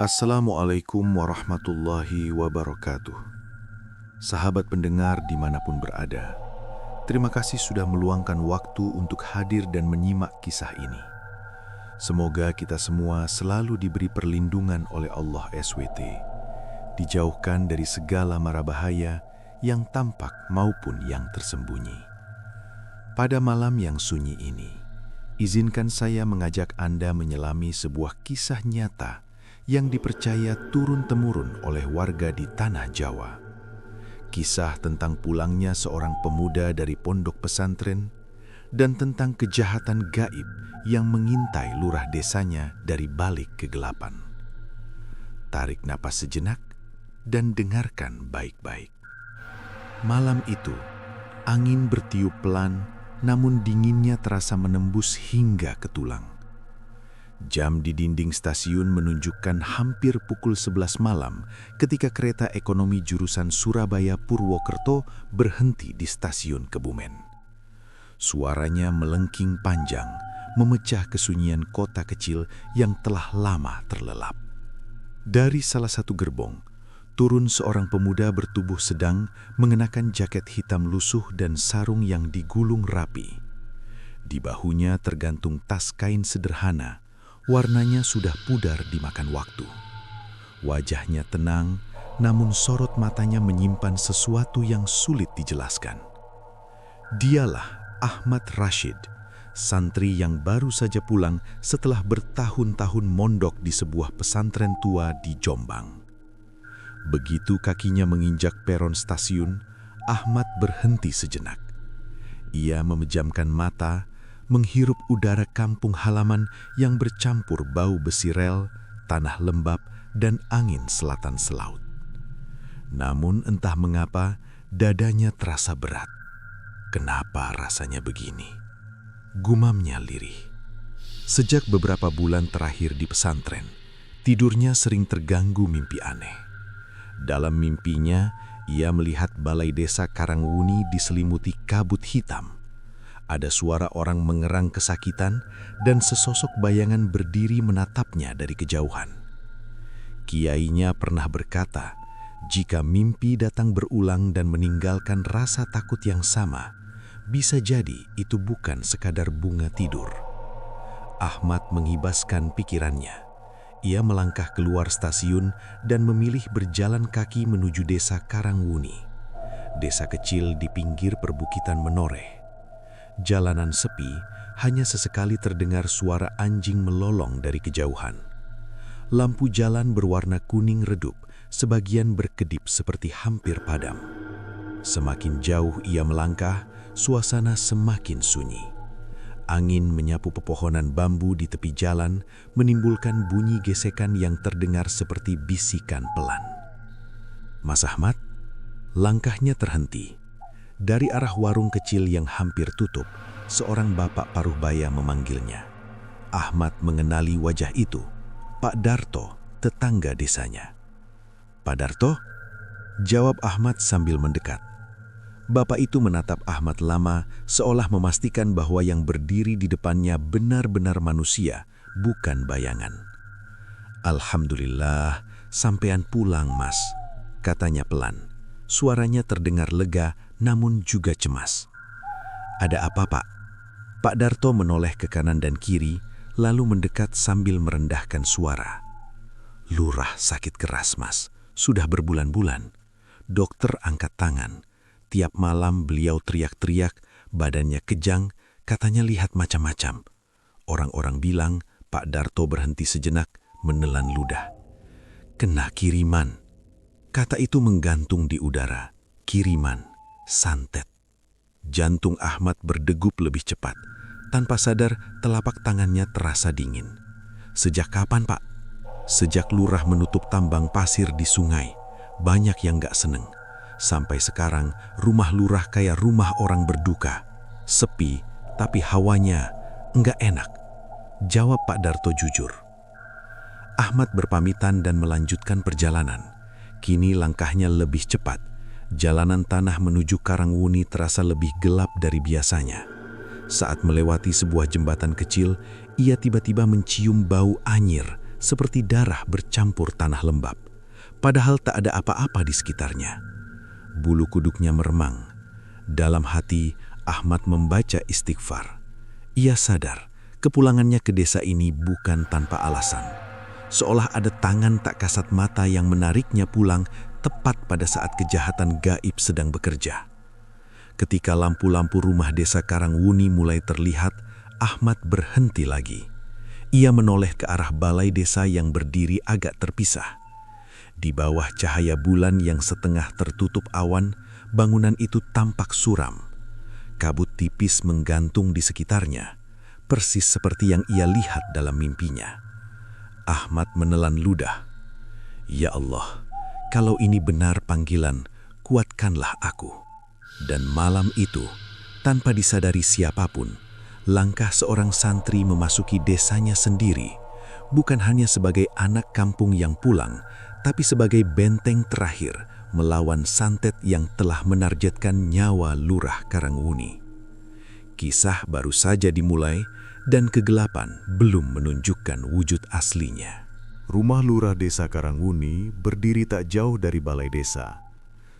Assalamualaikum warahmatullahi wabarakatuh. Sahabat pendengar dimanapun berada, terima kasih sudah meluangkan waktu untuk hadir dan menyimak kisah ini. Semoga kita semua selalu diberi perlindungan oleh Allah SWT, dijauhkan dari segala mara bahaya yang tampak maupun yang tersembunyi. Pada malam yang sunyi ini, izinkan saya mengajak Anda menyelami sebuah kisah nyata yang dipercaya turun-temurun oleh warga di tanah Jawa. Kisah tentang pulangnya seorang pemuda dari pondok pesantren dan tentang kejahatan gaib yang mengintai lurah desanya dari balik kegelapan. Tarik napas sejenak dan dengarkan baik-baik. Malam itu, angin bertiup pelan, namun dinginnya terasa menembus hingga ke tulang. Jam di dinding stasiun menunjukkan hampir pukul 11 malam ketika kereta ekonomi jurusan Surabaya-Purwokerto berhenti di stasiun Kebumen. Suaranya melengking panjang, memecah kesunyian kota kecil yang telah lama terlelap. Dari salah satu gerbong, turun seorang pemuda bertubuh sedang mengenakan jaket hitam lusuh dan sarung yang digulung rapi. Di bahunya tergantung tas kain sederhana. Warnanya sudah pudar dimakan waktu. Wajahnya tenang, namun sorot matanya menyimpan sesuatu yang sulit dijelaskan. Dialah Ahmad Rashid, santri yang baru saja pulang setelah bertahun-tahun mondok di sebuah pesantren tua di Jombang. Begitu kakinya menginjak peron stasiun, Ahmad berhenti sejenak. Ia memejamkan mata, menghirup udara kampung halaman yang bercampur bau besi rel, tanah lembab, dan angin selatan selaut. Namun entah mengapa, dadanya terasa berat. Kenapa rasanya begini? Gumamnya lirih. Sejak beberapa bulan terakhir di pesantren, tidurnya sering terganggu mimpi aneh. Dalam mimpinya, ia melihat balai desa Karangwuni diselimuti kabut hitam. Ada suara orang mengerang kesakitan dan sesosok bayangan berdiri menatapnya dari kejauhan. Kiainya pernah berkata, jika mimpi datang berulang dan meninggalkan rasa takut yang sama, bisa jadi itu bukan sekadar bunga tidur. Ahmad menghibaskan pikirannya. Ia melangkah keluar stasiun dan memilih berjalan kaki menuju desa Karangwuni, desa kecil di pinggir perbukitan menoreh. Jalanan sepi, hanya sesekali terdengar suara anjing melolong dari kejauhan. Lampu jalan berwarna kuning redup, sebagian berkedip seperti hampir padam. Semakin jauh ia melangkah, suasana semakin sunyi. Angin menyapu pepohonan bambu di tepi jalan, menimbulkan bunyi gesekan yang terdengar seperti bisikan pelan. Mas Ahmad, langkahnya terhenti. Dari arah warung kecil yang hampir tutup, seorang bapak paruh baya memanggilnya. Ahmad mengenali wajah itu, Pak Darto, tetangga desanya. Pak Darto? Jawab Ahmad sambil mendekat. Bapak itu menatap Ahmad lama, seolah memastikan bahwa yang berdiri di depannya benar-benar manusia, bukan bayangan. Alhamdulillah, sampean pulang, Mas, katanya pelan. Suaranya terdengar lega, namun juga cemas. Ada apa, Pak? Pak Darto menoleh ke kanan dan kiri, lalu mendekat sambil merendahkan suara. Lurah sakit keras, Mas. Sudah berbulan-bulan. Dokter angkat tangan. Tiap malam beliau teriak-teriak, badannya kejang, katanya lihat macam-macam. Orang-orang bilang Pak Darto berhenti sejenak, menelan ludah. Kena kiriman. Kata itu menggantung di udara. Kiriman, santet. Jantung Ahmad berdegup lebih cepat. Tanpa sadar, telapak tangannya terasa dingin. Sejak kapan, Pak? Sejak lurah menutup tambang pasir di sungai. Banyak yang gak seneng. Sampai sekarang, rumah lurah kayak rumah orang berduka. Sepi, tapi hawanya enggak enak. Jawab Pak Darto jujur. Ahmad berpamitan dan melanjutkan perjalanan. Kini langkahnya lebih cepat. Jalanan tanah menuju Karangwuni terasa lebih gelap dari biasanya. Saat melewati sebuah jembatan kecil, ia tiba-tiba mencium bau anyir seperti darah bercampur tanah lembab, padahal tak ada apa-apa di sekitarnya. Bulu kuduknya meremang. Dalam hati, Ahmad membaca istighfar. Ia sadar kepulangannya ke desa ini bukan tanpa alasan. Seolah ada tangan tak kasat mata yang menariknya pulang tepat pada saat kejahatan gaib sedang bekerja. Ketika lampu-lampu rumah desa Karangwuni mulai terlihat, Ahmad berhenti lagi. Ia menoleh ke arah balai desa yang berdiri agak terpisah. Di bawah cahaya bulan yang setengah tertutup awan, bangunan itu tampak suram. Kabut tipis menggantung di sekitarnya, persis seperti yang ia lihat dalam mimpinya. Ahmad menelan ludah. Ya Allah, kalau ini benar panggilan, kuatkanlah aku. Dan malam itu, tanpa disadari siapapun, langkah seorang santri memasuki desanya sendiri, bukan hanya sebagai anak kampung yang pulang, tapi sebagai benteng terakhir melawan santet yang telah menargetkan nyawa Lurah Karangwuni. Kisah baru saja dimulai dan kegelapan belum menunjukkan wujud aslinya. Rumah Lurah Desa Karangwuni berdiri tak jauh dari balai desa.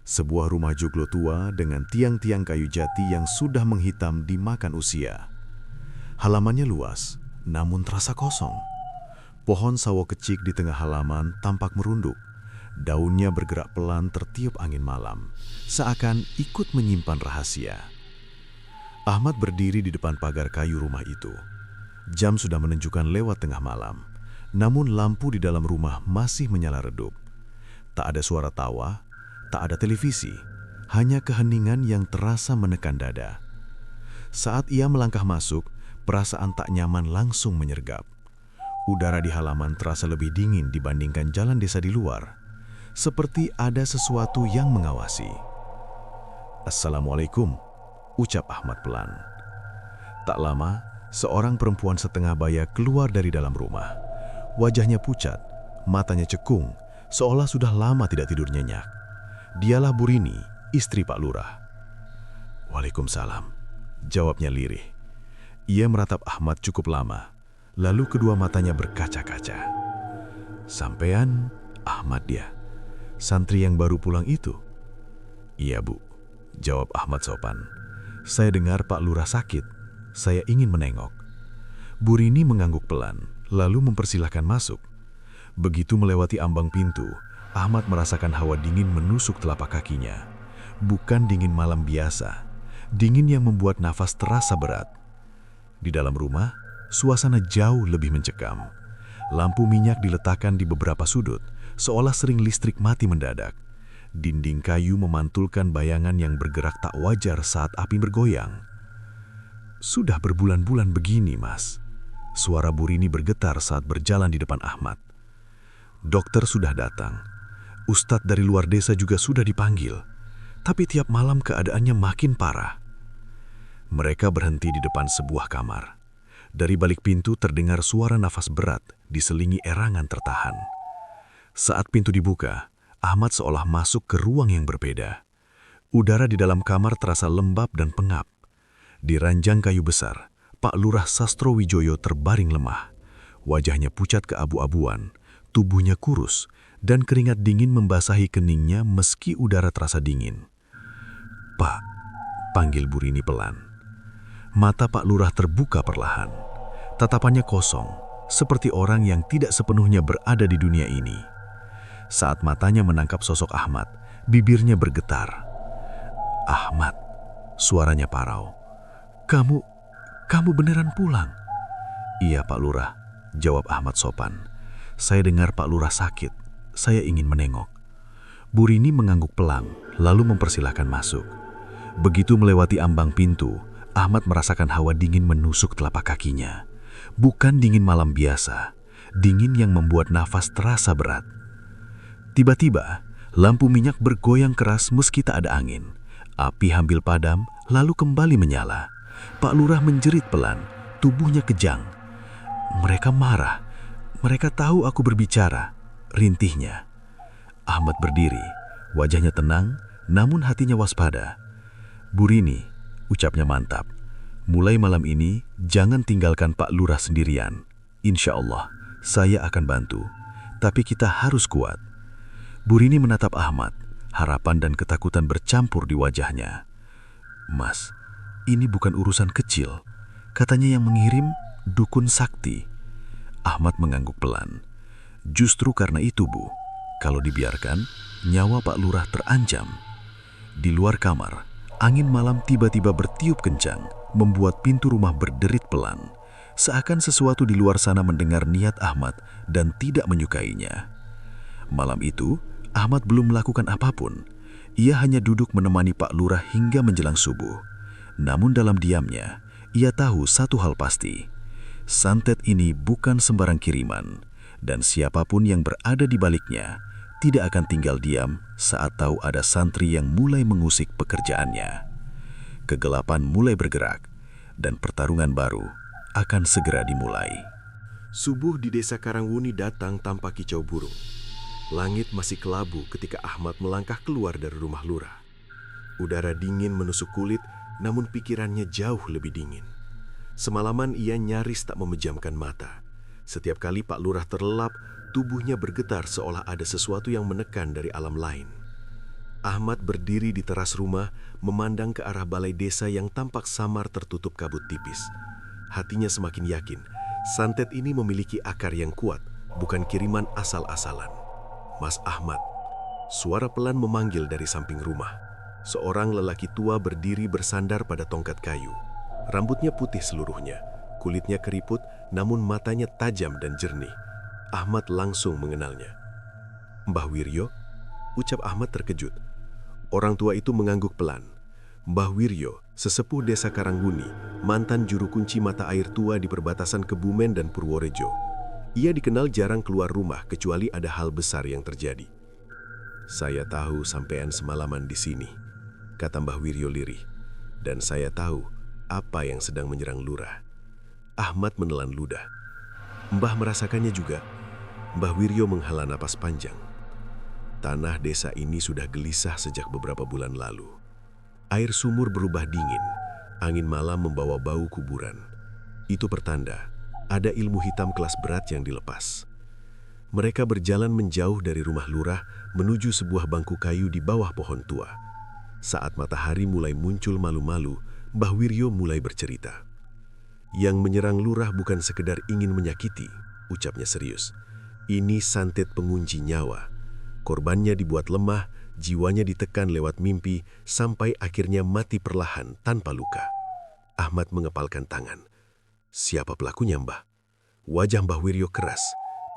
Sebuah rumah joglo tua dengan tiang-tiang kayu jati yang sudah menghitam dimakan usia. Halamannya luas, namun terasa kosong. Pohon sawo kecik di tengah halaman tampak merunduk. Daunnya bergerak pelan tertiup angin malam, seakan ikut menyimpan rahasia. Ahmad berdiri di depan pagar kayu rumah itu. Jam sudah menunjukkan lewat tengah malam, namun lampu di dalam rumah masih menyala redup. Tak ada suara tawa, tak ada televisi, hanya keheningan yang terasa menekan dada. Saat ia melangkah masuk, perasaan tak nyaman langsung menyergap. Udara di halaman terasa lebih dingin dibandingkan jalan desa di luar. Seperti ada sesuatu yang mengawasi. "Assalamualaikum," ucap Ahmad pelan. Tak lama, seorang perempuan setengah baya keluar dari dalam rumah. Wajahnya pucat, matanya cekung, seolah sudah lama tidak tidur nyenyak. Dialah Burini, istri Pak Lurah. "Waalaikumsalam," jawabnya lirih. Ia meratap Ahmad cukup lama. Lalu kedua matanya berkaca-kaca. "Sampean Ahmad dia, santri yang baru pulang itu?" "Iya, Bu," jawab Ahmad sopan. "Saya dengar Pak Lurah sakit. Saya ingin menengok." Burini mengangguk pelan, lalu mempersilahkan masuk. Begitu melewati ambang pintu, Ahmad merasakan hawa dingin menusuk telapak kakinya. Bukan dingin malam biasa, dingin yang membuat nafas terasa berat. Di dalam rumah, suasana jauh lebih mencekam. Lampu minyak diletakkan di beberapa sudut, seolah sering listrik mati mendadak. Dinding kayu memantulkan bayangan yang bergerak tak wajar saat api bergoyang. "Sudah berbulan-bulan begini, Mas." Suara Burini bergetar saat berjalan di depan Ahmad. "Dokter sudah datang. Ustadz dari luar desa juga sudah dipanggil. Tapi tiap malam keadaannya makin parah." Mereka berhenti di depan sebuah kamar. Dari balik pintu terdengar suara nafas berat diselingi erangan tertahan. Saat pintu dibuka, Ahmad seolah masuk ke ruang yang berbeda. Udara di dalam kamar terasa lembab dan pengap. Di ranjang kayu besar, Pak Lurah Sastrowijoyo terbaring lemah. Wajahnya pucat keabu-abuan, tubuhnya kurus, dan keringat dingin membasahi keningnya meski udara terasa dingin. "Pak," panggil Burini pelan. Mata Pak Lurah terbuka perlahan. Tatapannya kosong, seperti orang yang tidak sepenuhnya berada di dunia ini. Saat matanya menangkap sosok Ahmad, bibirnya bergetar. "Ahmad," suaranya parau. Kamu beneran pulang?" "Iya, Pak Lurah," jawab Ahmad sopan. "Saya dengar Pak Lurah sakit. Saya ingin menengok." Burini mengangguk pelan, lalu mempersilahkan masuk. Begitu melewati ambang pintu, Ahmad merasakan hawa dingin menusuk telapak kakinya. Bukan dingin malam biasa, dingin yang membuat nafas terasa berat. Tiba-tiba, lampu minyak bergoyang keras meski tak ada angin. Api hampir padam, lalu kembali menyala. Pak Lurah menjerit pelan, tubuhnya kejang. "Mereka marah. Mereka tahu aku berbicara," rintihnya. Ahmad berdiri, wajahnya tenang, namun hatinya waspada. "Burini," ucapnya mantap. "Mulai malam ini, jangan tinggalkan Pak Lurah sendirian. Insya Allah, Saya akan bantu, tapi kita harus kuat. Bu Rini menatap Ahmad, harapan dan ketakutan bercampur di wajahnya. Mas, ini bukan urusan kecil. Katanya yang mengirim dukun sakti. Ahmad mengangguk pelan. Justru karena itu, Bu, kalau dibiarkan, nyawa Pak Lurah terancam. Di luar kamar, angin malam tiba-tiba bertiup kencang, membuat pintu rumah berderit pelan. Seakan sesuatu di luar sana mendengar niat Ahmad dan tidak menyukainya. Malam itu, Ahmad belum melakukan apapun. Ia hanya duduk menemani Pak Lurah hingga menjelang subuh. Namun dalam diamnya, ia tahu satu hal pasti. Santet ini bukan sembarang kiriman. Dan siapapun yang berada di baliknya tidak akan tinggal diam saat tahu ada santri yang mulai mengusik pekerjaannya. Kegelapan mulai bergerak dan pertarungan baru akan segera dimulai. Subuh di desa Karangwuni datang tanpa kicau burung. Langit masih kelabu ketika Ahmad melangkah keluar dari rumah lurah. Udara dingin menusuk kulit, namun pikirannya jauh lebih dingin. Semalaman ia nyaris tak memejamkan mata. Setiap kali Pak Lurah terlelap, tubuhnya bergetar seolah ada sesuatu yang menekan dari alam lain. Ahmad berdiri di teras rumah, memandang ke arah balai desa yang tampak samar tertutup kabut tipis. Hatinya semakin yakin, santet ini memiliki akar yang kuat, bukan kiriman asal-asalan. Mas Ahmad, suara pelan memanggil dari samping rumah. Seorang lelaki tua berdiri bersandar pada tongkat kayu. Rambutnya putih seluruhnya. Kulitnya keriput, namun matanya tajam dan jernih. Ahmad langsung mengenalnya. Mbah Wiryo, ucap Ahmad terkejut. Orang tua itu mengangguk pelan. Mbah Wiryo, sesepuh desa Karangwuni, mantan juru kunci mata air tua di perbatasan Kebumen dan Purworejo. Ia dikenal jarang keluar rumah kecuali ada hal besar yang terjadi. Saya tahu sampean semalaman di sini, kata Mbah Wiryo lirih. Dan saya tahu apa yang sedang menyerang lurah. Ahmad menelan ludah. Mbah merasakannya juga. Mbah Wiryo menghela napas panjang. Tanah desa ini sudah gelisah sejak beberapa bulan lalu. Air sumur berubah dingin. Angin malam membawa bau kuburan. Itu pertanda ada ilmu hitam kelas berat yang dilepas. Mereka berjalan menjauh dari rumah lurah menuju sebuah bangku kayu di bawah pohon tua. Saat matahari mulai muncul malu-malu, Mbah Wiryo mulai bercerita. Yang menyerang lurah bukan sekedar ingin menyakiti, ucapnya serius. Ini santet pengunci nyawa. Korbannya dibuat lemah, jiwanya ditekan lewat mimpi, sampai akhirnya mati perlahan tanpa luka. Ahmad mengepalkan tangan. Siapa pelakunya, Mbah? Wajah Mbah Wiryo keras.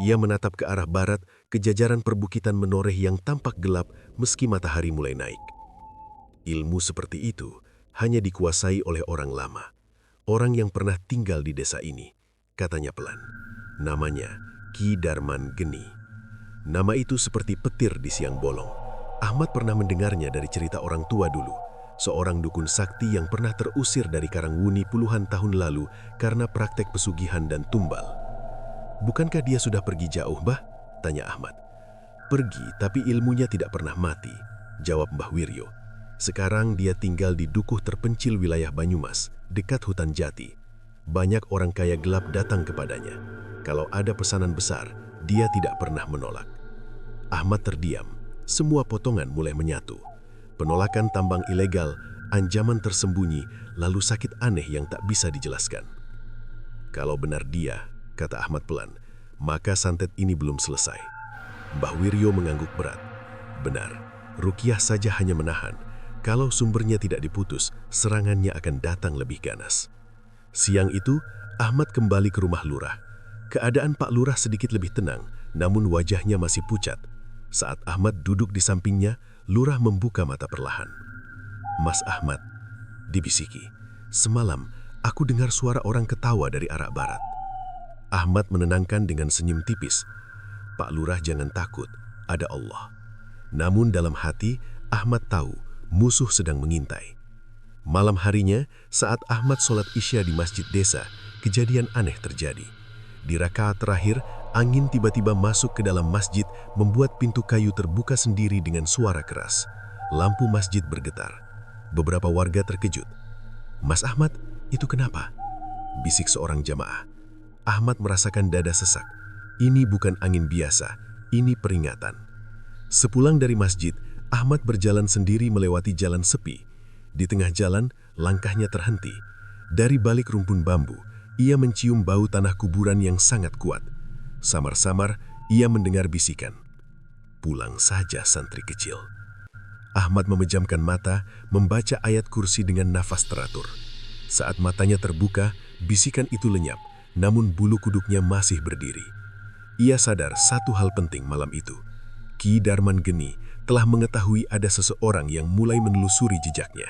Ia menatap ke arah barat, ke jajaran perbukitan menoreh yang tampak gelap meski matahari mulai naik. Ilmu seperti itu hanya dikuasai oleh orang lama. Orang yang pernah tinggal di desa ini, katanya pelan. Namanya Ki Darman Geni. Nama itu seperti petir di siang bolong. Ahmad pernah mendengarnya dari cerita orang tua dulu. Seorang dukun sakti yang pernah terusir dari Karangwuni puluhan tahun lalu karena praktek pesugihan dan tumbal. Bukankah dia sudah pergi jauh, Mbah? Tanya Ahmad. Pergi, tapi ilmunya tidak pernah mati, jawab Mbah Wiryo. Sekarang dia tinggal di dukuh terpencil wilayah Banyumas, dekat hutan jati. Banyak orang kaya gelap datang kepadanya. Kalau ada pesanan besar, dia tidak pernah menolak. Ahmad terdiam. Semua potongan mulai menyatu. Penolakan tambang ilegal, ancaman tersembunyi, lalu sakit aneh yang tak bisa dijelaskan. Kalau benar dia, kata Ahmad pelan, maka santet ini belum selesai. Mbah Wiryo mengangguk berat. Benar, Rukiah saja hanya menahan. Kalau sumbernya tidak diputus, serangannya akan datang lebih ganas. Siang itu, Ahmad kembali ke rumah lurah. Keadaan Pak Lurah sedikit lebih tenang, namun wajahnya masih pucat. Saat Ahmad duduk di sampingnya, Lurah membuka mata perlahan. Mas Ahmad, dibisiki, semalam aku dengar suara orang ketawa dari arah barat. Ahmad menenangkan dengan senyum tipis. Pak Lurah jangan takut, ada Allah. Namun dalam hati, Ahmad tahu musuh sedang mengintai. Malam harinya, saat Ahmad sholat Isya di masjid desa, kejadian aneh terjadi. Di rakaat terakhir, angin tiba-tiba masuk ke dalam masjid, membuat pintu kayu terbuka sendiri dengan suara keras. Lampu masjid bergetar. Beberapa warga terkejut. Mas Ahmad, itu kenapa? Bisik seorang jamaah. Ahmad merasakan dada sesak. Ini bukan angin biasa, ini peringatan. Sepulang dari masjid, Ahmad berjalan sendiri melewati jalan sepi. Di tengah jalan, langkahnya terhenti. Dari balik rumpun bambu, ia mencium bau tanah kuburan yang sangat kuat. Samar-samar, ia mendengar bisikan. Pulang saja santri kecil. Ahmad memejamkan mata, membaca ayat kursi dengan nafas teratur. Saat matanya terbuka, bisikan itu lenyap, namun bulu kuduknya masih berdiri. Ia sadar satu hal penting malam itu. Ki Darman Geni telah mengetahui ada seseorang yang mulai menelusuri jejaknya.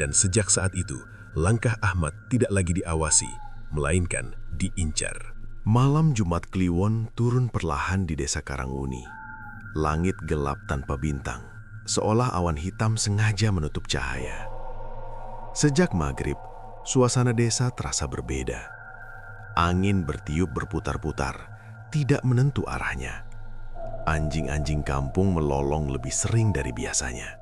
Dan sejak saat itu, langkah Ahmad tidak lagi diawasi, melainkan diincar. Malam Jumat Kliwon turun perlahan di desa Karanguni. Langit gelap tanpa bintang, seolah awan hitam sengaja menutup cahaya. Sejak maghrib, suasana desa terasa berbeda. Angin bertiup berputar-putar, tidak menentu arahnya. Anjing-anjing kampung melolong lebih sering dari biasanya.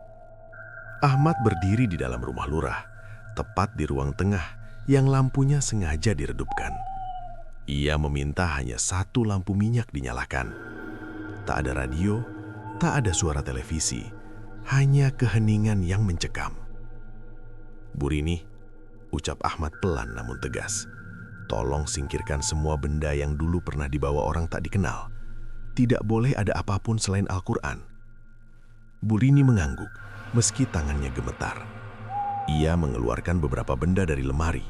Ahmad berdiri di dalam rumah lurah, tepat di ruang tengah yang lampunya sengaja diredupkan. Ia meminta hanya satu lampu minyak dinyalakan. Tak ada radio, tak ada suara televisi, hanya keheningan yang mencekam. "Bu Rini," ucap Ahmad pelan namun tegas, "tolong singkirkan semua benda yang dulu pernah dibawa orang tak dikenal. Tidak boleh ada apapun selain Al-Quran." Bu Rini mengangguk, meski tangannya gemetar. Ia mengeluarkan beberapa benda dari lemari,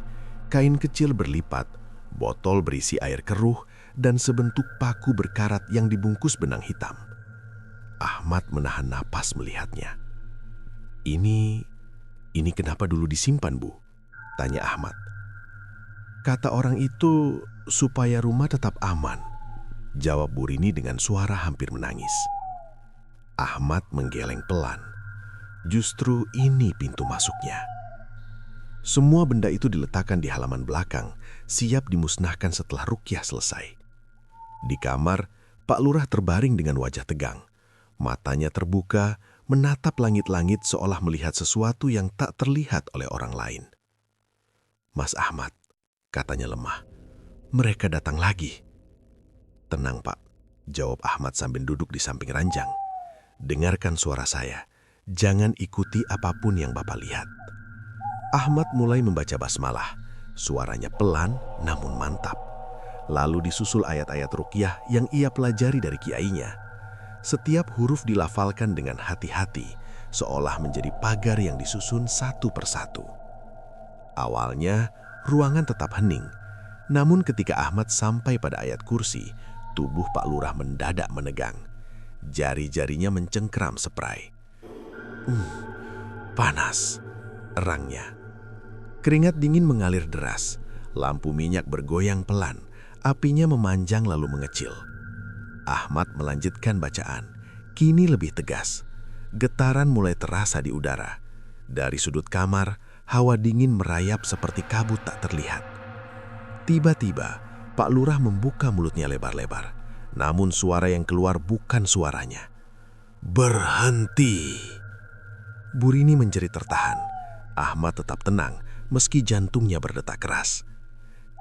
kain kecil berlipat, botol berisi air keruh, dan sebentuk paku berkarat yang dibungkus benang hitam. Ahmad menahan napas melihatnya. Ini kenapa dulu disimpan, Bu?" tanya Ahmad. "Kata orang itu supaya rumah tetap aman," jawab Bu Rini dengan suara hampir menangis. Ahmad menggeleng pelan. Justru ini pintu masuknya. Semua benda itu diletakkan di halaman belakang, siap dimusnahkan setelah rukyah selesai. Di kamar, Pak Lurah terbaring dengan wajah tegang. Matanya terbuka, menatap langit-langit seolah melihat sesuatu yang tak terlihat oleh orang lain. "Mas Ahmad," katanya lemah, "mereka datang lagi." "Tenang, Pak," jawab Ahmad sambil duduk di samping ranjang. "Dengarkan suara saya, jangan ikuti apapun yang Bapak lihat." Ahmad mulai membaca basmalah, suaranya pelan namun mantap. Lalu disusul ayat-ayat ruqyah yang ia pelajari dari kiainya. Setiap huruf dilafalkan dengan hati-hati, seolah menjadi pagar yang disusun satu persatu. Awalnya, ruangan tetap hening. Namun ketika Ahmad sampai pada ayat kursi, tubuh Pak Lurah mendadak menegang. Jari-jarinya mencengkram seprai. Panas," erangnya. Keringat dingin mengalir deras. Lampu minyak bergoyang pelan. Apinya memanjang lalu mengecil. Ahmad melanjutkan bacaan. Kini lebih tegas. Getaran mulai terasa di udara. Dari sudut kamar, hawa dingin merayap seperti kabut tak terlihat. Tiba-tiba, Pak Lurah membuka mulutnya lebar-lebar. Namun suara yang keluar bukan suaranya. "Berhenti!" Bu Rini menjerit tertahan. Ahmad tetap tenang, meski jantungnya berdetak keras.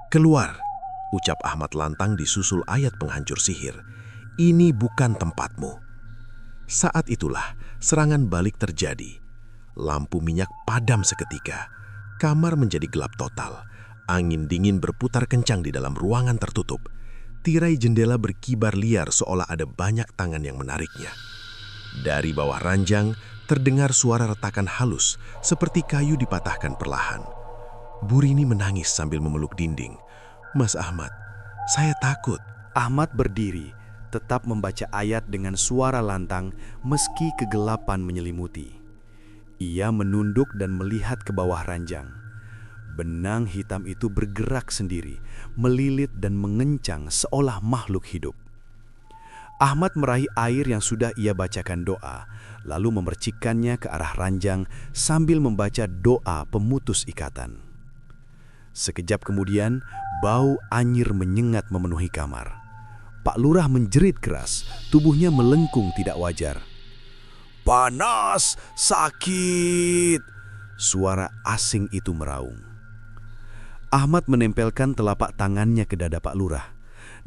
"Keluar!" ucap Ahmad lantang disusul ayat penghancur sihir. "Ini bukan tempatmu." Saat itulah serangan balik terjadi. Lampu minyak padam seketika. Kamar menjadi gelap total. Angin dingin berputar kencang di dalam ruangan tertutup. Tirai jendela berkibar liar seolah ada banyak tangan yang menariknya. Dari bawah ranjang terdengar suara retakan halus seperti kayu dipatahkan perlahan. Bu Rini menangis sambil memeluk dinding. "Mas Ahmad, saya takut." Ahmad berdiri, tetap membaca ayat dengan suara lantang meski kegelapan menyelimuti. Ia menunduk dan melihat ke bawah ranjang. Benang hitam itu bergerak sendiri, melilit dan mengencang seolah makhluk hidup. Ahmad meraih air yang sudah ia bacakan doa, lalu memercikkannya ke arah ranjang sambil membaca doa pemutus ikatan. Sekejap kemudian, bau anyir menyengat memenuhi kamar. Pak Lurah menjerit keras, tubuhnya melengkung tidak wajar. "Panas, sakit!" Suara asing itu meraung. Ahmad menempelkan telapak tangannya ke dada Pak Lurah.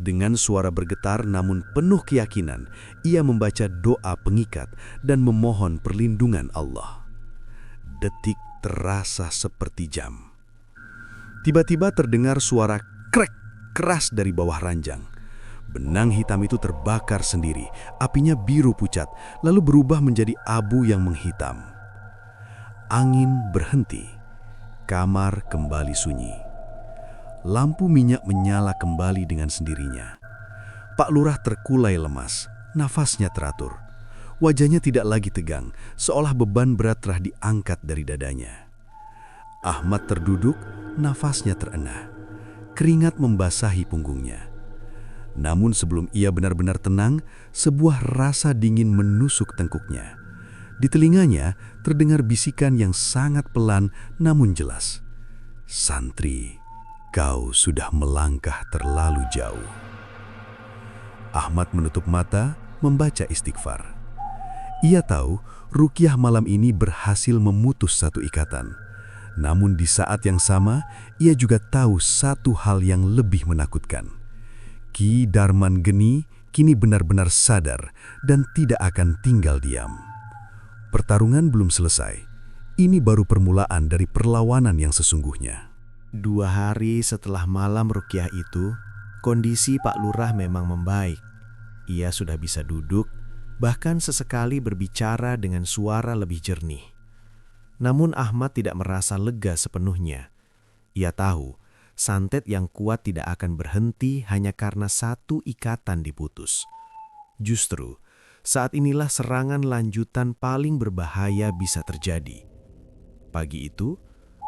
Dengan suara bergetar namun penuh keyakinan, ia membaca doa pengikat dan memohon perlindungan Allah. Detik terasa seperti jam. Tiba-tiba terdengar suara krek keras dari bawah ranjang. Benang hitam itu terbakar sendiri, apinya biru pucat, lalu berubah menjadi abu yang menghitam. Angin berhenti, kamar kembali sunyi. Lampu minyak menyala kembali dengan sendirinya. Pak Lurah terkulai lemas, nafasnya teratur. Wajahnya tidak lagi tegang, seolah beban berat telah diangkat dari dadanya. Ahmad terduduk, nafasnya terenah. Keringat membasahi punggungnya. Namun sebelum ia benar-benar tenang, sebuah rasa dingin menusuk tengkuknya. Di telinganya terdengar bisikan yang sangat pelan namun jelas. "Santri, kau sudah melangkah terlalu jauh." Ahmad menutup mata, membaca istighfar. Ia tahu ruqyah malam ini berhasil memutus satu ikatan. Namun di saat yang sama, ia juga tahu satu hal yang lebih menakutkan. Ki Darman Geni kini benar-benar sadar dan tidak akan tinggal diam. Pertarungan belum selesai. Ini baru permulaan dari perlawanan yang sesungguhnya. 2 hari setelah malam ruqyah itu, kondisi Pak Lurah memang membaik. Ia sudah bisa duduk, bahkan sesekali berbicara dengan suara lebih jernih. Namun Ahmad tidak merasa lega sepenuhnya. Ia tahu, santet yang kuat tidak akan berhenti hanya karena satu ikatan diputus. Justru, saat inilah serangan lanjutan paling berbahaya bisa terjadi. Pagi itu,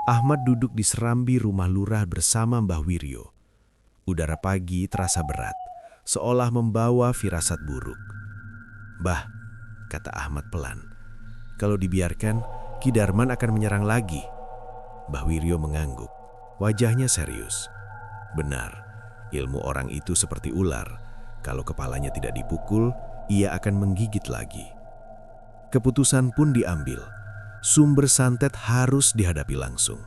Ahmad duduk di serambi rumah lurah bersama Mbah Wiryo. Udara pagi terasa berat, seolah membawa firasat buruk. "Mbah," kata Ahmad pelan, "kalau dibiarkan, Ki Darman akan menyerang lagi." Mbah Wiryo mengangguk, wajahnya serius. "Benar, ilmu orang itu seperti ular. Kalau kepalanya tidak dipukul, ia akan menggigit lagi." Keputusan pun diambil. Sumber santet harus dihadapi langsung.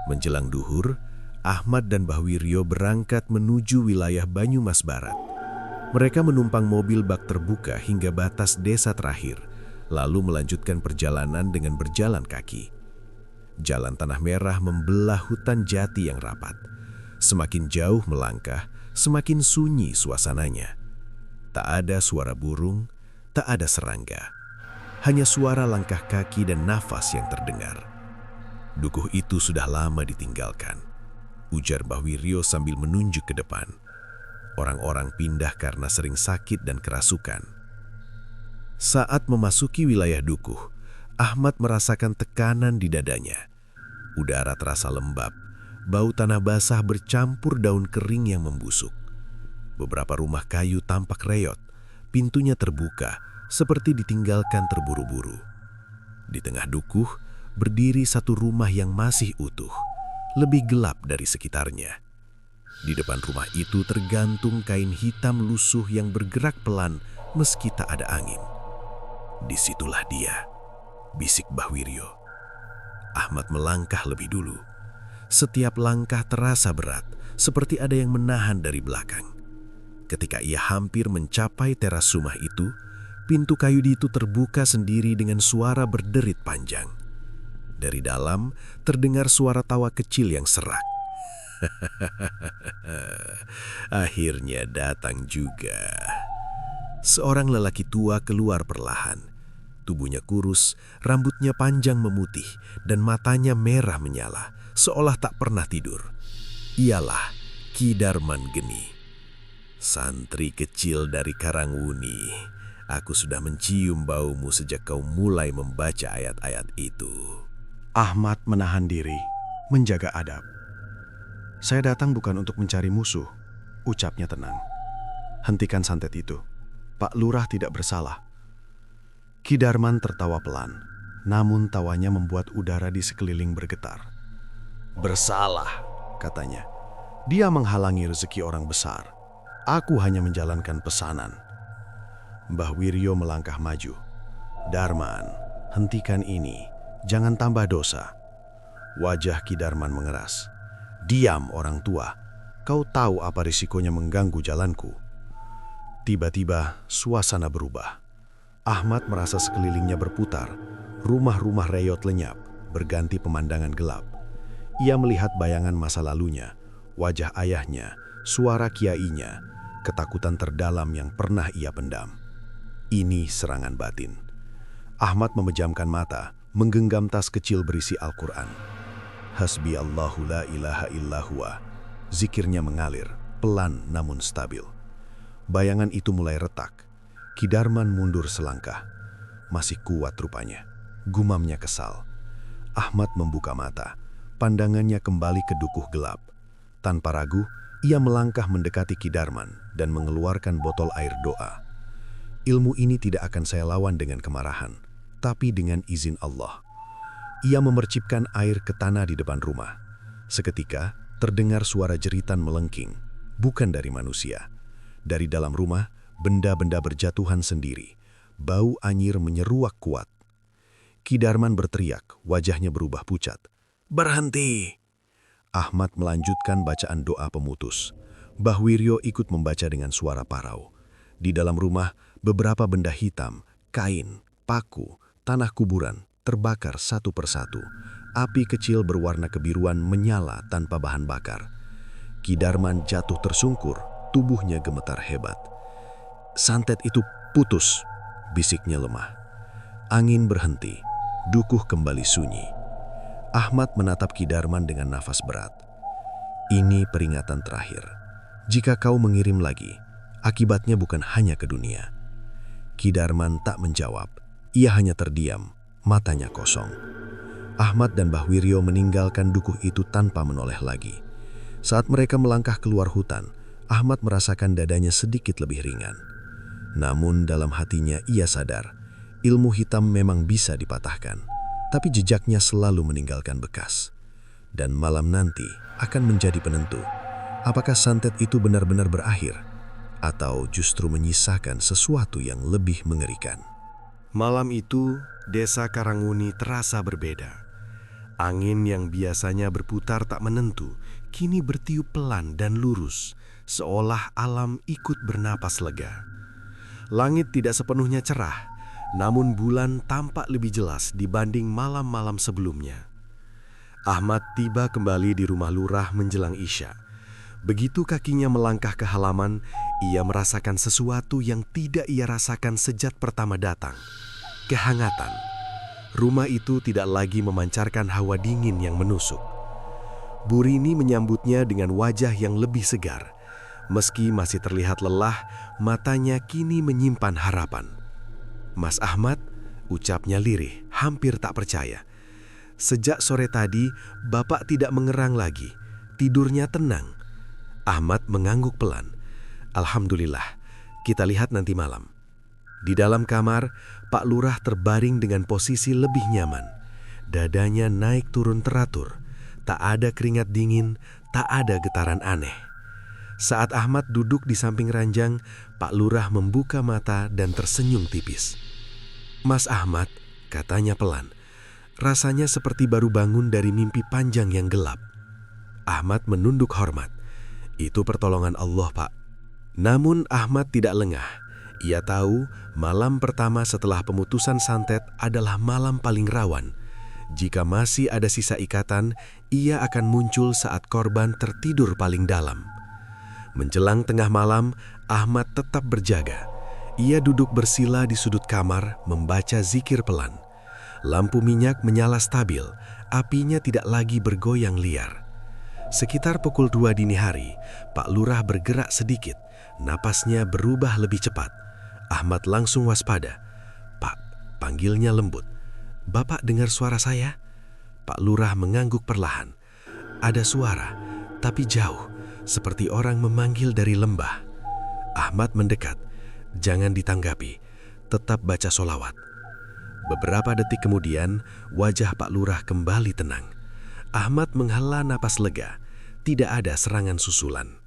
Menjelang duhur, Ahmad dan Mbah Wiryo berangkat menuju wilayah Banyumas Barat. Mereka menumpang mobil bak terbuka hingga batas desa terakhir, lalu melanjutkan perjalanan dengan berjalan kaki. Jalan tanah merah membelah hutan jati yang rapat. Semakin jauh melangkah, semakin sunyi suasananya. Tak ada suara burung, tak ada serangga. Hanya suara langkah kaki dan nafas yang terdengar. "Dukuh itu sudah lama ditinggalkan," ujar Mbah Wiryo sambil menunjuk ke depan. "Orang-orang pindah karena sering sakit dan kerasukan." Saat memasuki wilayah dukuh, Ahmad merasakan tekanan di dadanya. Udara terasa lembab, bau tanah basah bercampur daun kering yang membusuk. Beberapa rumah kayu tampak reot, pintunya terbuka, seperti ditinggalkan terburu-buru. Di tengah dukuh, berdiri satu rumah yang masih utuh, lebih gelap dari sekitarnya. Di depan rumah itu tergantung kain hitam lusuh yang bergerak pelan meski tak ada angin. "Disitulah dia," bisik Mbah Wiryo. Ahmad melangkah lebih dulu. Setiap langkah terasa berat, seperti ada yang menahan dari belakang. Ketika ia hampir mencapai teras rumah itu, pintu kayu itu terbuka sendiri dengan suara berderit panjang. Dari dalam terdengar suara tawa kecil yang serak. "Akhirnya datang juga." Seorang lelaki tua keluar perlahan. Tubuhnya kurus, rambutnya panjang memutih, dan matanya merah menyala, seolah tak pernah tidur. Ialah Ki Darman Geni, santri kecil dari Karangwuni. Aku sudah mencium baumu sejak kau mulai membaca ayat-ayat itu. Ahmad menahan diri, menjaga adab. "Saya datang bukan untuk mencari musuh," ucapnya tenang. "Hentikan santet itu. Pak Lurah tidak bersalah." Ki Darman tertawa pelan, namun tawanya membuat udara di sekeliling bergetar. "Bersalah," katanya. "Dia menghalangi rezeki orang besar. Aku hanya menjalankan pesanan." Mbah Wiryo melangkah maju. "Darman, hentikan ini. Jangan tambah dosa." Wajah Ki Darman mengeras. "Diam orang tua. kau tahu apa risikonya mengganggu jalanku." Tiba-tiba suasana berubah. Ahmad merasa sekelilingnya berputar, rumah-rumah reyot lenyap, berganti pemandangan gelap. Ia melihat bayangan masa lalunya, wajah ayahnya, suara kiainya, ketakutan terdalam yang pernah ia pendam. Ini serangan batin. Ahmad memejamkan mata, menggenggam tas kecil berisi Al-Quran. Hasbi Allahu la ilaha illa huwa. Zikirnya mengalir, pelan namun stabil. Bayangan itu mulai retak. Kidarman mundur selangkah. Masih kuat rupanya. Gumamnya kesal. Ahmad membuka mata. Pandangannya kembali ke dukuh gelap. Tanpa ragu, ia melangkah mendekati Kidarman dan mengeluarkan botol air doa. Ilmu ini tidak akan saya lawan dengan kemarahan, tapi dengan izin Allah. Ia memercipkan air ke tanah di depan rumah. Seketika, terdengar suara jeritan melengking, bukan dari manusia. Dari dalam rumah, benda-benda berjatuhan sendiri. Bau anyir menyeruak kuat. Kidarman berteriak, wajahnya berubah pucat. "Berhenti!" Ahmad melanjutkan bacaan doa pemutus. Mbah Wiryo ikut membaca dengan suara parau. Di dalam rumah, beberapa benda hitam, kain, paku, tanah kuburan terbakar satu persatu. Api kecil berwarna kebiruan menyala tanpa bahan bakar. Kidarman jatuh tersungkur, tubuhnya gemetar hebat. "Santet itu putus," bisiknya lemah. Angin berhenti, dukuh kembali sunyi. Ahmad menatap Kidarman dengan nafas berat. "Ini peringatan terakhir. Jika kau mengirim lagi, akibatnya bukan hanya ke dunia." Kidarman tak menjawab. Ia hanya terdiam, matanya kosong. Ahmad dan Mbah Wiryo meninggalkan dukuh itu tanpa menoleh lagi. Saat mereka melangkah keluar hutan, Ahmad merasakan dadanya sedikit lebih ringan. Namun dalam hatinya ia sadar, ilmu hitam memang bisa dipatahkan, tapi jejaknya selalu meninggalkan bekas. Dan malam nanti akan menjadi penentu, apakah santet itu benar-benar berakhir, atau justru menyisakan sesuatu yang lebih mengerikan. Malam itu, desa Karanguni terasa berbeda. Angin yang biasanya berputar tak menentu, kini bertiup pelan dan lurus, seolah alam ikut bernapas lega. Langit tidak sepenuhnya cerah, namun bulan tampak lebih jelas dibanding malam-malam sebelumnya. Ahmad tiba kembali di rumah lurah menjelang Isya. Begitu kakinya melangkah ke halaman, ia merasakan sesuatu yang tidak ia rasakan sejak pertama datang. Kehangatan. Rumah itu tidak lagi memancarkan hawa dingin yang menusuk. Bu Rini menyambutnya dengan wajah yang lebih segar. Meski masih terlihat lelah, matanya kini menyimpan harapan. "Mas Ahmad," ucapnya lirih, hampir tak percaya. "Sejak sore tadi, Bapak tidak mengerang lagi. Tidurnya tenang." Ahmad mengangguk pelan. "Alhamdulillah, kita lihat nanti malam." Di dalam kamar, Pak Lurah terbaring dengan posisi lebih nyaman. Dadanya naik turun teratur. Tak ada keringat dingin, tak ada getaran aneh. Saat Ahmad duduk di samping ranjang, Pak Lurah membuka mata dan tersenyum tipis. "Mas Ahmad," katanya pelan, "rasanya seperti baru bangun dari mimpi panjang yang gelap." Ahmad menunduk hormat. "Itu pertolongan Allah, Pak." Namun Ahmad tidak lengah. Ia tahu malam pertama setelah pemutusan santet adalah malam paling rawan. Jika masih ada sisa ikatan, ia akan muncul saat korban tertidur paling dalam. Menjelang tengah malam, Ahmad tetap berjaga. Ia duduk bersila di sudut kamar, membaca zikir pelan. Lampu minyak menyala stabil, apinya tidak lagi bergoyang liar. Sekitar pukul 2 dini hari, Pak Lurah bergerak sedikit, napasnya berubah lebih cepat. Ahmad langsung waspada. "Pak," panggilnya lembut. "Bapak dengar suara saya?" Pak Lurah mengangguk perlahan. Ada suara, tapi jauh, seperti orang memanggil dari lembah. Ahmad mendekat. "Jangan ditanggapi, tetap baca solawat." Beberapa detik kemudian, wajah Pak Lurah kembali tenang. Ahmad menghela napas lega. Tidak ada serangan susulan.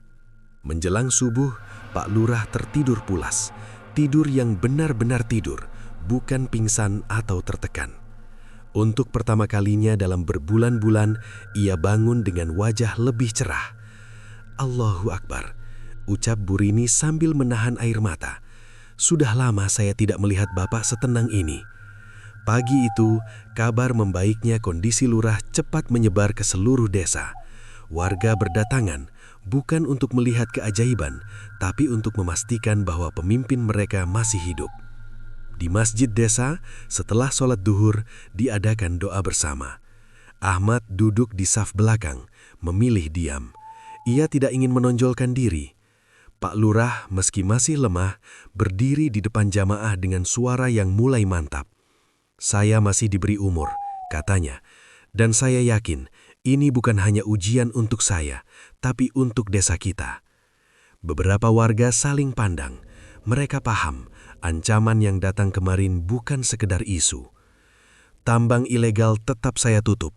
Menjelang subuh, Pak Lurah tertidur pulas. Tidur yang benar-benar tidur, bukan pingsan atau tertekan. Untuk pertama kalinya dalam berbulan-bulan, ia bangun dengan wajah lebih cerah. Allahu Akbar, ucap Bu Rini sambil menahan air mata. Sudah lama saya tidak melihat Bapak setenang ini. Pagi itu, kabar membaiknya kondisi lurah cepat menyebar ke seluruh desa. Warga berdatangan bukan untuk melihat keajaiban, tapi untuk memastikan bahwa pemimpin mereka masih hidup. Di masjid desa, setelah sholat duhur, diadakan doa bersama. Ahmad duduk di saf belakang, memilih diam. Ia tidak ingin menonjolkan diri. Pak Lurah, meski masih lemah, berdiri di depan jamaah dengan suara yang mulai mantap. "Saya masih diberi umur," katanya, "dan saya yakin ini bukan hanya ujian untuk saya, tapi untuk desa kita." Beberapa warga saling pandang. Mereka paham ancaman yang datang kemarin bukan sekedar isu. "Tambang ilegal tetap saya tutup.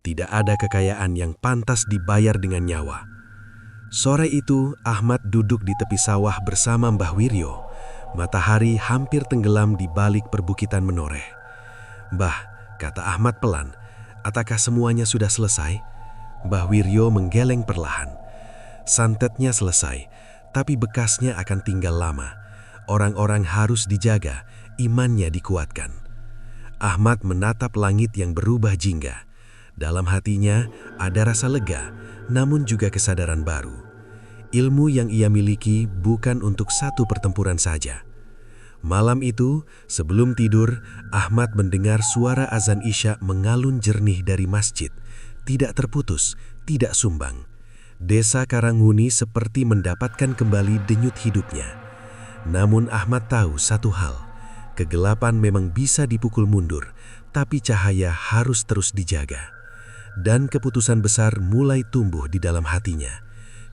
Tidak ada kekayaan yang pantas dibayar dengan nyawa." Sore itu, Ahmad duduk di tepi sawah bersama Mbah Wiryo. Matahari hampir tenggelam di balik perbukitan menoreh. "Mbah," kata Ahmad pelan, "apakah semuanya sudah selesai?" Mbah Wiryo menggeleng perlahan. "Santetnya selesai, tapi bekasnya akan tinggal lama. Orang-orang harus dijaga, imannya dikuatkan." Ahmad menatap langit yang berubah jingga. Dalam hatinya ada rasa lega, namun juga kesadaran baru. Ilmu yang ia miliki bukan untuk satu pertempuran saja. Malam itu, sebelum tidur, Ahmad mendengar suara azan Isya mengalun jernih dari masjid. Tidak terputus, tidak sumbang. Desa Karanghuni seperti mendapatkan kembali denyut hidupnya. Namun Ahmad tahu satu hal, kegelapan memang bisa dipukul mundur, tapi cahaya harus terus dijaga. Dan keputusan besar mulai tumbuh di dalam hatinya.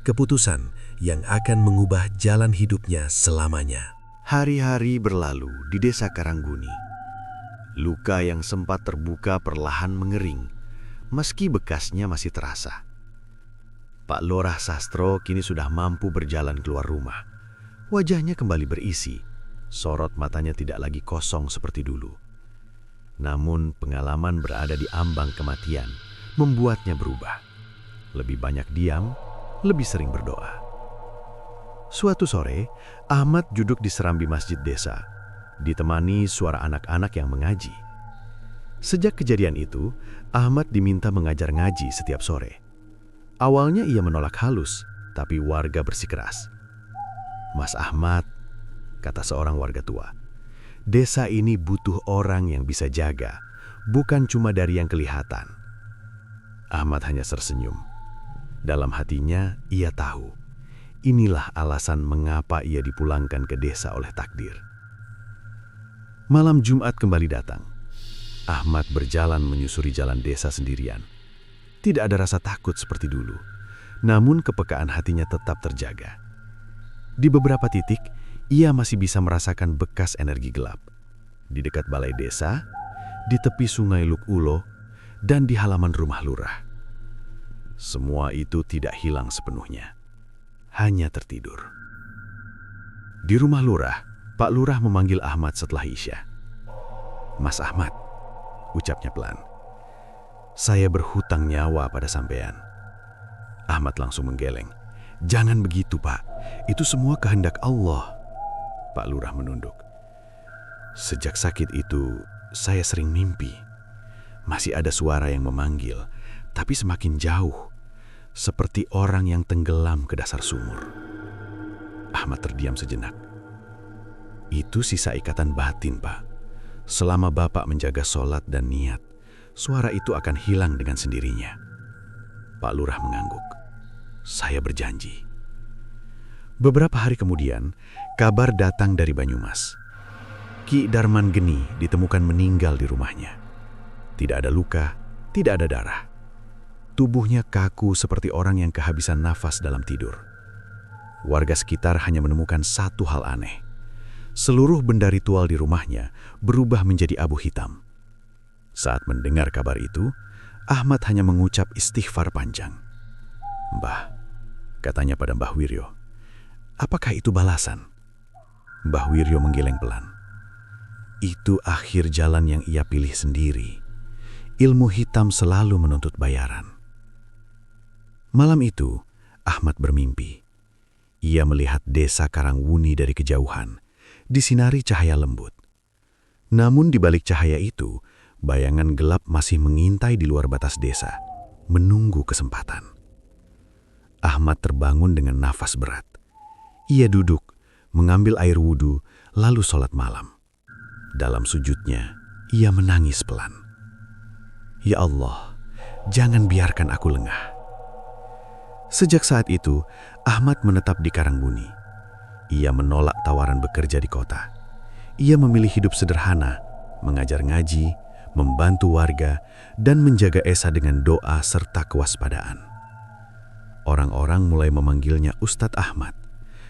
Keputusan yang akan mengubah jalan hidupnya selamanya. Hari-hari berlalu di desa Karanghuni. Luka yang sempat terbuka perlahan mengering, meski bekasnya masih terasa. Pak Lurah Sastro kini sudah mampu berjalan keluar rumah. Wajahnya kembali berisi, sorot matanya tidak lagi kosong seperti dulu. Namun pengalaman berada di ambang kematian membuatnya berubah. Lebih banyak diam, lebih sering berdoa. Suatu sore, Ahmad duduk di serambi masjid desa, ditemani suara anak-anak yang mengaji. Sejak kejadian itu, Ahmad diminta mengajar ngaji setiap sore. Awalnya ia menolak halus, tapi warga bersikeras. "Mas Ahmad," kata seorang warga tua, "desa ini butuh orang yang bisa jaga, bukan cuma dari yang kelihatan." Ahmad hanya tersenyum. Dalam hatinya, ia tahu, inilah alasan mengapa ia dipulangkan ke desa oleh takdir. Malam Jumat kembali datang. Ahmad berjalan menyusuri jalan desa sendirian. Tidak ada rasa takut seperti dulu, namun kepekaan hatinya tetap terjaga. Di beberapa titik, ia masih bisa merasakan bekas energi gelap. Di dekat balai desa, di tepi sungai Luk Ulo, dan di halaman rumah lurah. Semua itu tidak hilang sepenuhnya, hanya tertidur. Di rumah lurah, Pak Lurah memanggil Ahmad setelah Isya. "Mas Ahmad," ucapnya pelan, "saya berhutang nyawa pada sampean." Ahmad langsung menggeleng. "Jangan begitu, Pak. Itu semua kehendak Allah." Pak Lurah menunduk. "Sejak sakit itu, saya sering mimpi. Masih ada suara yang memanggil, tapi semakin jauh, seperti orang yang tenggelam ke dasar sumur." Ahmad terdiam sejenak. "Itu sisa ikatan batin, Pak. Selama Bapak menjaga sholat dan niat, suara itu akan hilang dengan sendirinya." Pak Lurah mengangguk. "Saya berjanji." Beberapa hari kemudian, kabar datang dari Banyumas. Ki Darman Geni ditemukan meninggal di rumahnya. Tidak ada luka, tidak ada darah. Tubuhnya kaku seperti orang yang kehabisan nafas dalam tidur. Warga sekitar hanya menemukan satu hal aneh. Seluruh benda ritual di rumahnya berubah menjadi abu hitam. Saat mendengar kabar itu, Ahmad hanya mengucap istighfar panjang. "Mbah," katanya pada Mbah Wiryo, "apakah itu balasan?" Mbah Wiryo menggeleng pelan. "Itu akhir jalan yang ia pilih sendiri. Ilmu hitam selalu menuntut bayaran." Malam itu, Ahmad bermimpi. Ia melihat desa Karangwuni dari kejauhan, disinari cahaya lembut. Namun di balik cahaya itu, bayangan gelap masih mengintai di luar batas desa, menunggu kesempatan. Ahmad terbangun dengan nafas berat. Ia duduk, mengambil air wudhu, lalu sholat malam. Dalam sujudnya, ia menangis pelan. Ya Allah, jangan biarkan aku lengah. Sejak saat itu, Ahmad menetap di Karangwuni. Ia menolak tawaran bekerja di kota. Ia memilih hidup sederhana, mengajar ngaji, membantu warga, dan menjaga Esa dengan doa serta kewaspadaan. Orang-orang mulai memanggilnya Ustadz Ahmad,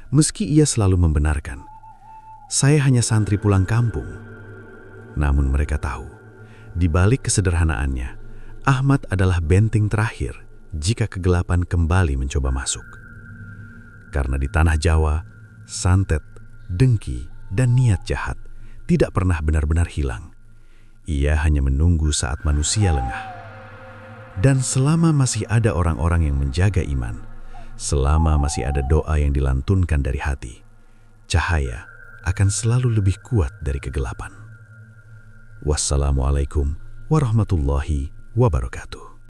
meski ia selalu membenarkan, "Saya hanya santri pulang kampung." Namun mereka tahu, di balik kesederhanaannya, Ahmad adalah benteng terakhir jika kegelapan kembali mencoba masuk. Karena di tanah Jawa, santet, dengki, dan niat jahat tidak pernah benar-benar hilang. Ia hanya menunggu saat manusia lengah. Dan selama masih ada orang-orang yang menjaga iman, selama masih ada doa yang dilantunkan dari hati, cahaya akan selalu lebih kuat dari kegelapan. Wassalamualaikum warahmatullahi wabarakatuh.